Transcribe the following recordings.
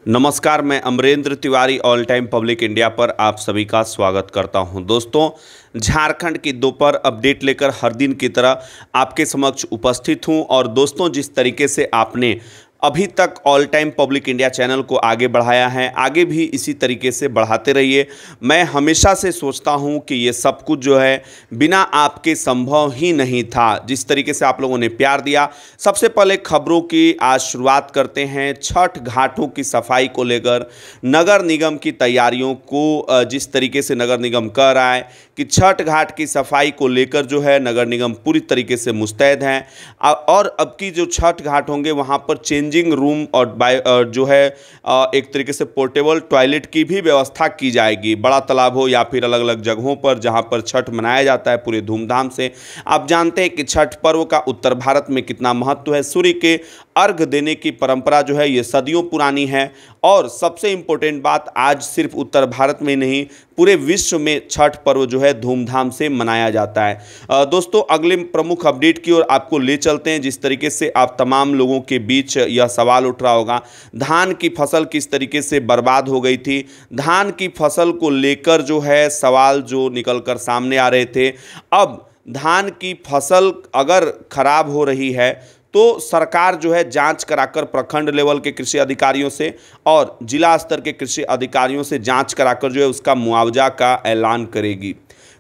नमस्कार, मैं Amrendra Tiwari all time public India पर आप सभी का स्वागत करता हूं। दोस्तों, झारखंड की दोपहर अपडेट लेकर हर दिन की तरह आपके समक्ष उपस्थित हूं। और दोस्तों, जिस तरीके से आपने अभी तक all time public India channel को आगे बढ़ाया है, आगे भी इसी तरीके से बढ़ाते रहिए। मैं हमेशा से सोचता हूं कि ये सब कुछ जो है बिना आपके संभव ही नहीं था। जिस तरीके से आप लोगों ने प्यार दिया, सबसे पहले खबरों की आज शुरुआत करते हैं। छठ घाटों की सफाई को लेकर नगर निगम की तैयारियों को जिस तरीके से नगर निगम कह रहा है कि छठ घाट की सफाई को लेकर जो है नगर निगम पूरी तरीके से मुस्तैद हैं। और अब की जो छठ घाट होंगे वहाँ पर चेंजिंग रूम और जो है एक तरीके से पोर्टेबल टॉयलेट की भी व्यवस्था की जाएगी। बड़ा तालाब हो या फिर अलग अलग जगहों पर जहाँ पर छठ मनाया जाता है पूरे धूमधाम से। आप जानते हैं कि छठ पर्व का उत्तर भारत में कितना महत्व है। सूर्य के अर्घ देने की परंपरा जो है ये सदियों पुरानी है। और सबसे इम्पोर्टेंट बात, आज सिर्फ उत्तर भारत में नहीं पूरे विश्व में छठ पर्व जो है धूमधाम से मनाया जाता है। दोस्तों, अगले प्रमुख अपडेट की ओर आपको ले चलते हैं। जिस तरीके से आप तमाम लोगों के बीच यह सवाल उठ रहा होगा, धान की फसल किस तरीके से बर्बाद हो गई थी। धान की फसल को लेकर जो है सवाल जो निकल कर सामने आ रहे थे। अब धान की फसल अगर खराब हो रही है तो सरकार जो है जांच कराकर प्रखंड लेवल के कृषि अधिकारियों से और जिला स्तर के कृषि अधिकारियों से जांच कराकर जो है उसका मुआवजा का ऐलान करेगी।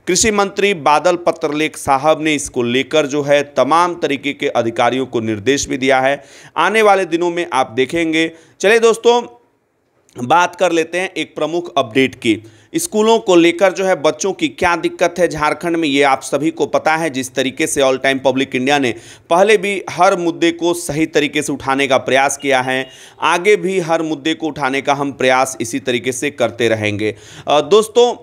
कृषि मंत्री बादल पत्रलेख साहब ने इसको लेकर जो है तमाम तरीके के अधिकारियों को निर्देश भी दिया है। आने वाले दिनों में आप देखेंगे। चलिए दोस्तों, बात कर लेते हैं एक प्रमुख अपडेट की। स्कूलों को लेकर जो है बच्चों की क्या दिक्कत है झारखंड में, ये आप सभी को पता है। जिस तरीके से ऑल टाइम पब्लिक इंडिया ने पहले भी हर मुद्दे को सही तरीके से उठाने का प्रयास किया है, आगे भी हर मुद्दे को उठाने का हम प्रयास इसी तरीके से करते रहेंगे। दोस्तों,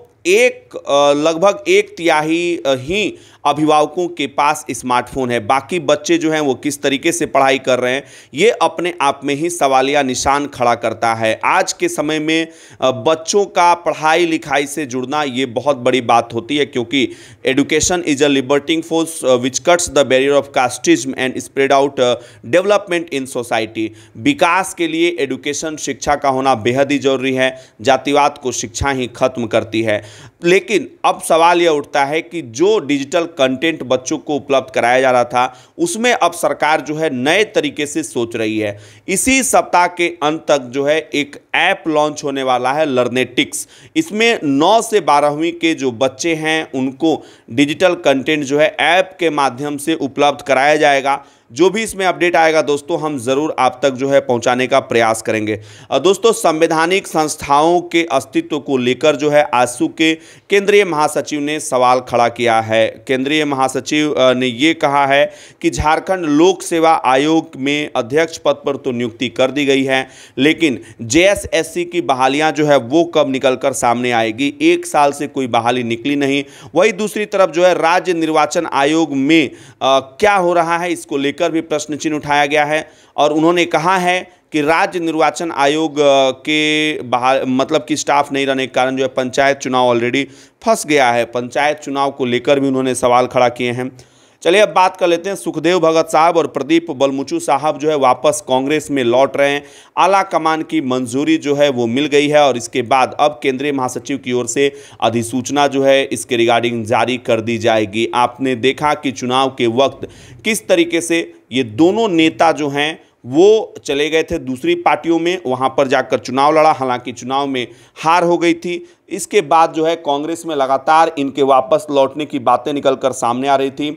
लगभग एक तिहाई ही अभिभावकों के पास स्मार्टफोन है। बाकी बच्चे जो हैं वो किस तरीके से पढ़ाई कर रहे हैं, ये अपने आप में ही सवालिया निशान खड़ा करता है। आज के समय में बच्चों का पढ़ाई लिखाई से जुड़ना ये बहुत बड़ी बात होती है, क्योंकि education is a liberating force which cuts the barrier of casteism and spread out development in society. विकास के लिए एजुकेशन, शिक्षा का होना बेहद ही जरूरी है। जातिवाद को शिक्षा ही खत्म करती है। लेकिन अब सवाल यह उठता है कि जो डिजिटल कंटेंट बच्चों को उपलब्ध कराया जा रहा था, उसमें अब सरकार जो है नए तरीके से सोच रही है। इसी सप्ताह के अंत तक जो है एक ऐप लॉन्च होने वाला है, लर्नेटिक्स। इसमें 9 से 12वीं के जो बच्चे हैं उनको डिजिटल कंटेंट जो है ऐप के माध्यम से उपलब्ध कराया जाएगा। जो भी इसमें अपडेट आएगा दोस्तों, हम ज़रूर आप तक जो है पहुंचाने का प्रयास करेंगे। दोस्तों, संवैधानिक संस्थाओं के अस्तित्व को लेकर जो है आजसू के केंद्रीय महासचिव ने सवाल खड़ा किया है। केंद्रीय महासचिव ने ये कहा है कि झारखंड लोक सेवा आयोग में अध्यक्ष पद पर तो नियुक्ति कर दी गई है, लेकिन जेएसएससी की बहालियां जो है वो कब निकल कर सामने आएगी। 1 साल से कोई बहाली निकली नहीं। वही दूसरी तरफ जो है राज्य निर्वाचन आयोग में क्या हो रहा है, इसको लेकर भी प्रश्न चिन्ह उठाया गया है। और उन्होंने कहा है कि राज्य निर्वाचन आयोग के मतलब कि स्टाफ नहीं रहने के कारण जो है पंचायत चुनाव ऑलरेडी फंस गया है। पंचायत चुनाव को लेकर भी उन्होंने सवाल खड़ा किए हैं। चलिए अब बात कर लेते हैं। सुखदेव भगत साहब और प्रदीप बलमुचू साहब जो है वापस कांग्रेस में लौट रहे हैं। आला कमान की मंजूरी जो है वो मिल गई है और इसके बाद अब केंद्रीय महासचिव की ओर से अधिसूचना जो है इसके रिगार्डिंग जारी कर दी जाएगी। आपने देखा कि चुनाव के वक्त किस तरीके से ये दोनों नेता जो हैं वो चले गए थे दूसरी पार्टियों में, वहाँ पर जाकर चुनाव लड़ा। हालांकि चुनाव में हार हो गई थी। इसके बाद जो है कांग्रेस में लगातार इनके वापस लौटने की बातें निकल कर सामने आ रही थी।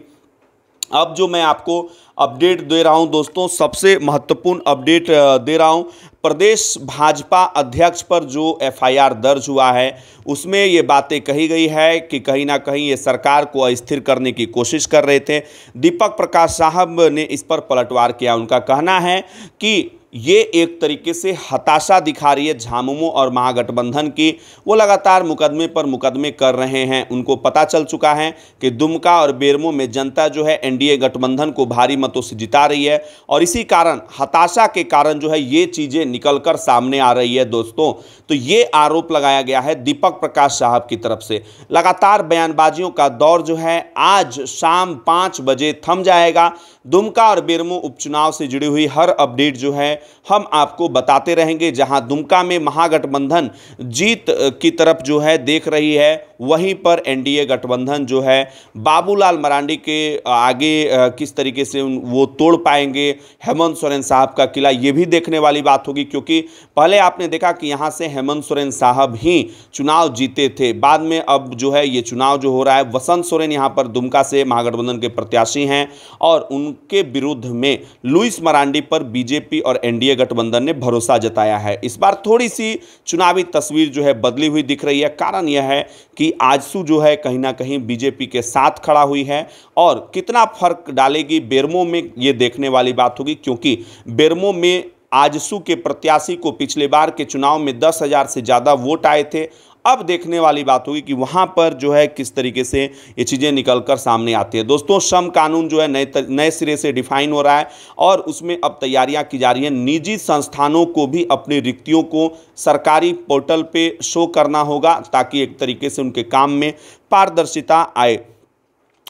अब जो मैं आपको अपडेट दे रहा हूं दोस्तों, सबसे महत्वपूर्ण अपडेट दे रहा हूं। प्रदेश भाजपा अध्यक्ष पर जो एफआईआर दर्ज हुआ है उसमें ये बातें कही गई है कि कहीं ना कहीं ये सरकार को अस्थिर करने की कोशिश कर रहे थे। दीपक प्रकाश साहब ने इस पर पलटवार किया। उनका कहना है कि ये एक तरीके से हताशा दिखा रही है झामुमो और महागठबंधन की। वो लगातार मुकदमे पर मुकदमे कर रहे हैं। उनको पता चल चुका है कि दुमका और बेरमो में जनता जो है एनडीए गठबंधन को भारी मतों से जिता रही है और इसी कारण हताशा के कारण जो है ये चीज़ें निकलकर सामने आ रही है दोस्तों। तो ये आरोप लगाया गया है दीपक प्रकाश साहब की तरफ से। लगातार बयानबाजियों का दौर जो है आज शाम 5 बजे थम जाएगा। दुमका और बेरमो उपचुनाव से जुड़ी हुई हर अपडेट जो है हम आपको बताते रहेंगे। जहां दुमका में महागठबंधन जीत की तरफ जो है देख रही है, वहीं पर एनडीए गठबंधन जो है बाबूलाल मरांडी के आगे किस तरीके से वो तोड़ पाएंगे हेमंत सोरेन साहब का किला, ये भी देखने वाली बात होगी। क्योंकि पहले आपने देखा कि यहां से हेमंत सोरेन साहब ही चुनाव जीते थे, बाद में अब जो है ये चुनाव जो हो रहा है, वसंत सोरेन यहां पर दुमका से महागठबंधन के प्रत्याशी हैं और उनके विरुद्ध में लुइस मरांडी पर बीजेपी और एनडीए गठबंधन ने भरोसा जताया है। इस बार थोड़ी सी चुनावी तस्वीर जो है बदली हुई दिख रही है। कारण यह है कि आजसू जो है कहीं ना कहीं बीजेपी के साथ खड़ा हुई है और कितना फर्क डालेगी बेरमो में, ये देखने वाली बात होगी। क्योंकि बेरमो में आजसू के प्रत्याशी को पिछले बार के चुनाव में 10,000 से ज़्यादा वोट आए थे। अब देखने वाली बात होगी कि वहां पर जो है किस तरीके से ये चीज़ें निकलकर सामने आती है। दोस्तों, श्रम कानून जो है नए सिरे से डिफाइन हो रहा है और उसमें अब तैयारियां की जा रही हैं। निजी संस्थानों को भी अपनी रिक्तियों को सरकारी पोर्टल पे शो करना होगा ताकि एक तरीके से उनके काम में पारदर्शिता आए।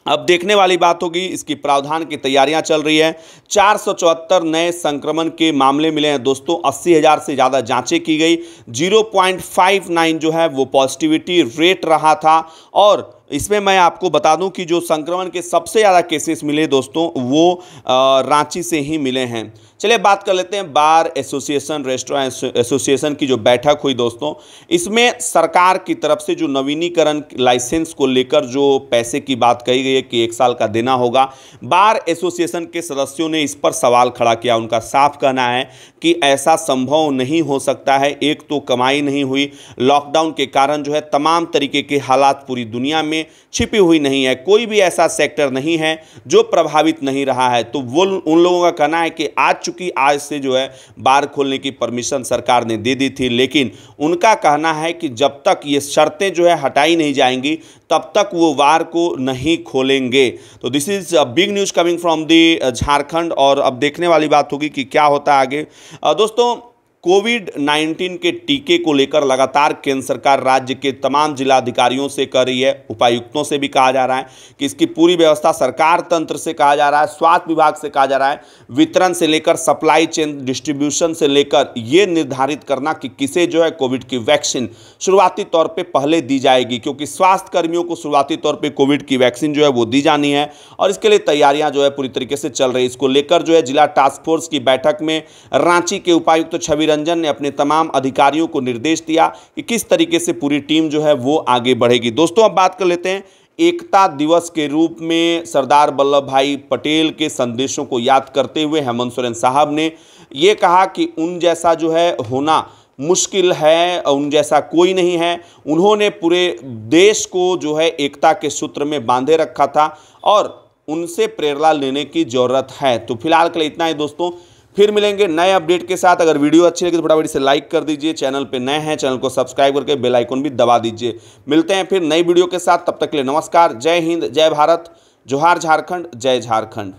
अब देखने वाली बात होगी, इसकी प्रावधान की तैयारियां चल रही है। 474 नए संक्रमण के मामले मिले हैं दोस्तों, 80,000 से ज़्यादा जांचें की गई, 0.59 जो है वो पॉजिटिविटी रेट रहा था। और इसमें मैं आपको बता दूं कि जो संक्रमण के सबसे ज़्यादा केसेस मिले दोस्तों वो रांची से ही मिले हैं। चलिए बात कर लेते हैं बार एसोसिएशन, रेस्टोरेंट एसोसिएशन की जो बैठक हुई दोस्तों, इसमें सरकार की तरफ से जो नवीनीकरण लाइसेंस को लेकर जो पैसे की बात कही गई है कि 1 साल का देना होगा, बार एसोसिएशन के सदस्यों ने इस पर सवाल खड़ा किया। उनका साफ कहना है कि ऐसा संभव नहीं हो सकता है। एक तो कमाई नहीं हुई, लॉकडाउन के कारण जो है तमाम तरीके के हालात पूरी दुनिया में छिपी हुई नहीं है, कोई भी ऐसा सेक्टर नहीं है जो प्रभावित नहीं रहा है। तो वो उन लोगों का कहना है कि आज से जो है बार खोलने की परमिशन सरकार ने दे दी थी, लेकिन उनका कहना है कि जब तक ये शर्तें जो है हटाई नहीं जाएंगी तब तक वो बार को नहीं खोलेंगे। तो this is a big news coming from the Jharkhand. और अब देखने वाली बात होगी कि क्या होता है आगे। दोस्तों, कोविड-19 के टीके को लेकर लगातार केंद्र सरकार राज्य के तमाम जिलाधिकारियों से कर रही है, उपायुक्तों से भी कहा जा रहा है कि इसकी पूरी व्यवस्था सरकार तंत्र से कहा जा रहा है, स्वास्थ्य विभाग से कहा जा रहा है, वितरण से लेकर सप्लाई चेन डिस्ट्रीब्यूशन से लेकर ये निर्धारित करना कि किसे जो है कोविड की वैक्सीन शुरुआती तौर पर पहले दी जाएगी। क्योंकि स्वास्थ्य कर्मियों को शुरुआती तौर पर कोविड की वैक्सीन जो है वो दी जानी है और इसके लिए तैयारियां जो है पूरी तरीके से चल रही है। इसको लेकर जो है जिला टास्क फोर्स की बैठक में रांची के उपायुक्त छवि रंजन ने अपने तमाम अधिकारियों को निर्देश दिया कि किस तरीके से पूरी टीम जो है वो आगे बढ़ेगी। दोस्तों, अब बात कर लेते हैं एकता दिवस के रूप में सरदार वल्लभ भाई पटेल के संदेशों को याद करते हुए हेमंत सोरेन साहब ने ये कहा कि उन जैसा जो है होना मुश्किल है, उन जैसा कोई नहीं है। उन्होंने पूरे देश को जो है एकता के सूत्र में बांधे रखा था और उनसे प्रेरणा लेने की जरूरत है। तो फिलहाल के लिए इतना ही दोस्तों, फिर मिलेंगे नए अपडेट के साथ। अगर वीडियो अच्छी लगी तो फटाफट इसे लाइक कर दीजिए, चैनल पे नए हैं चैनल को सब्सक्राइब करके बेल आइकन भी दबा दीजिए। मिलते हैं फिर नई वीडियो के साथ, तब तक के लिए नमस्कार, जय हिंद, जय भारत, जोहार झारखंड, जय झारखंड।